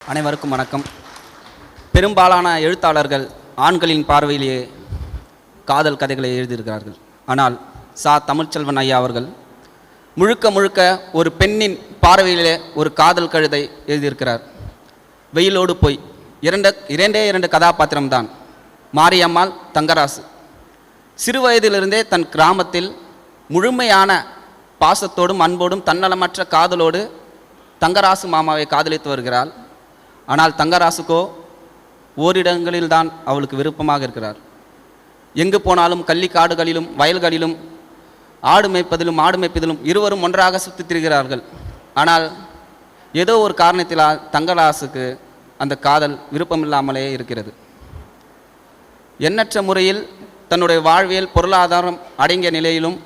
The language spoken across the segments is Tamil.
அனைவருக்கும் வணக்கம். பெரும்பாலான எழுத்தாளர்கள் ஆண்களின் பார்வையிலேயே காதல் கதைகளை எழுதியிருக்கிறார்கள். ஆனால் தமிழ்ச்செல்வன் ஐயா அவர்கள் முழுக்க முழுக்க ஒரு பெண்ணின் பார்வையிலே ஒரு காதல் கழுதை எழுதியிருக்கிறார். வெயிலோடு போய் இரண்டே கதாபாத்திரம்தான், மாரியம்மாள், தங்கராசு. சிறு வயதிலிருந்தே தன் கிராமத்தில் முழுமையான பாசத்தோடும் அன்போடும் தன்னலமற்ற காதலோடு தங்கராசு மாமாவை காதலித்து வருகிறாள். ஆனால் தங்கராசுக்கோ ஓரிடங்களில்தான் அவளுக்கு விருப்பமாக இருக்கிறார். எங்கு போனாலும் கள்ளிக்காடுகளிலும் வயல்களிலும் ஆடு மேய்ப்பதிலும் இருவரும் ஒன்றாக சுற்றித் திரிகிறார்கள். ஆனால் ஏதோ ஒரு காரணத்தினால் தங்கராசுக்கு அந்த காதல் விருப்பமில்லாமலே இருக்கிறது. எண்ணற்ற முறையில் தன்னுடைய வாழ்வியல் பொருளாதாரம் அடங்கிய நிலையிலும்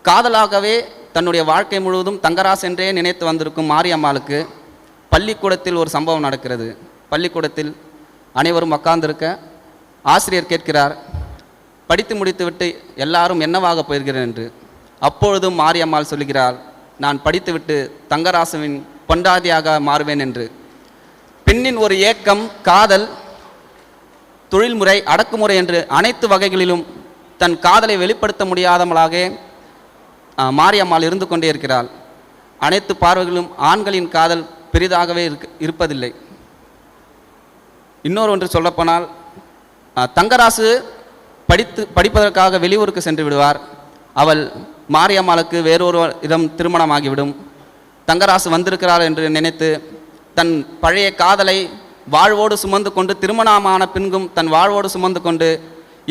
காதலாகவே தன்னுடைய வாழ்க்கை முழுவதும் தங்கராசு என்றே நினைத்து வந்திருக்கும் மாரியம்மாளுக்கு பள்ளிக்கூடத்தில் ஒரு சம்பவம் நடக்கிறது. பள்ளிக்கூடத்தில் அனைவரும் உட்கார்ந்திருக்க ஆசிரியர் கேட்கிறார், படித்து முடித்துவிட்டு எல்லாரும் என்னவாக போயிருக்கிறேன் என்று. அப்பொழுதும் மாரியம்மாள் சொல்கிறாள், நான் படித்துவிட்டு தங்கராசுவின் பொண்டாதியாக மாறுவேன் என்று. பெண்ணின் ஒரு ஏக்கம், காதல், தொழில்முறை, அடக்குமுறை என்று அனைத்து வகைகளிலும் தன் காதலை வெளிப்படுத்த முடியாதவளாக மாரியம்மாள் இருந்து கொண்டே இருக்கிறாள். அனைத்து பார்வைகளும் ஆண்களின் காதல் பெரிதாகவே இருப்பதில்லை. இன்னொரு ஒன்று சொல்லப்போனால், தங்கராசு படிப்பதற்காக வெளியூருக்கு சென்று விடுவார். அவள் மாரியம்மாளுக்கு வேறொரு இடம் திருமணமாகிவிடும். தங்கராசு வந்திருக்கிறார் என்று நினைத்து தன் பழைய காதலை வாழ்வோடு சுமந்து கொண்டு, திருமணமான பின்கும் தன் வாழ்வோடு சுமந்து கொண்டு,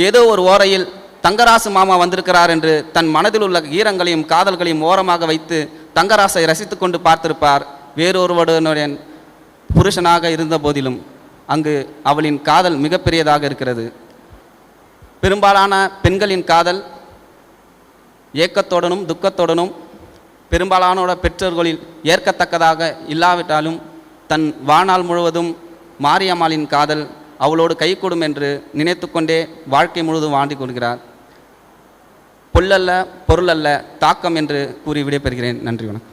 ஏதோ ஒரு ஓரையில் தங்கராசு மாமா வந்திருக்கிறார் என்று தன் மனதில் உள்ள ஈரங்களையும் காதல்களையும் ஓரமாக வைத்து தங்கராசை ரசித்து கொண்டு பார்த்திருப்பார். வேறொருவருடைய புருஷனாக இருந்த போதிலும் அங்கு அவளின் காதல் மிகப்பெரியதாக இருக்கிறது. பெரும்பாலான பெண்களின் காதல் ஏக்கத்துடனும் துக்கத்துடனும், பெரும்பாலானோட பெற்றோர்களில் ஏற்கத்தக்கதாக இல்லாவிட்டாலும் தன் வாழ்நாள் முழுவதும் மாரியம்மாளின் காதல் அவளோடு கைகூடும் என்று நினைத்து கொண்டே வாழ்க்கை முழுவதும் வாழ்ந்து கொள்கிறார். பொல்லல்ல பொருளல்ல தாக்கம் என்று கூறி விடைபெறுகிறேன். நன்றி, வணக்கம்.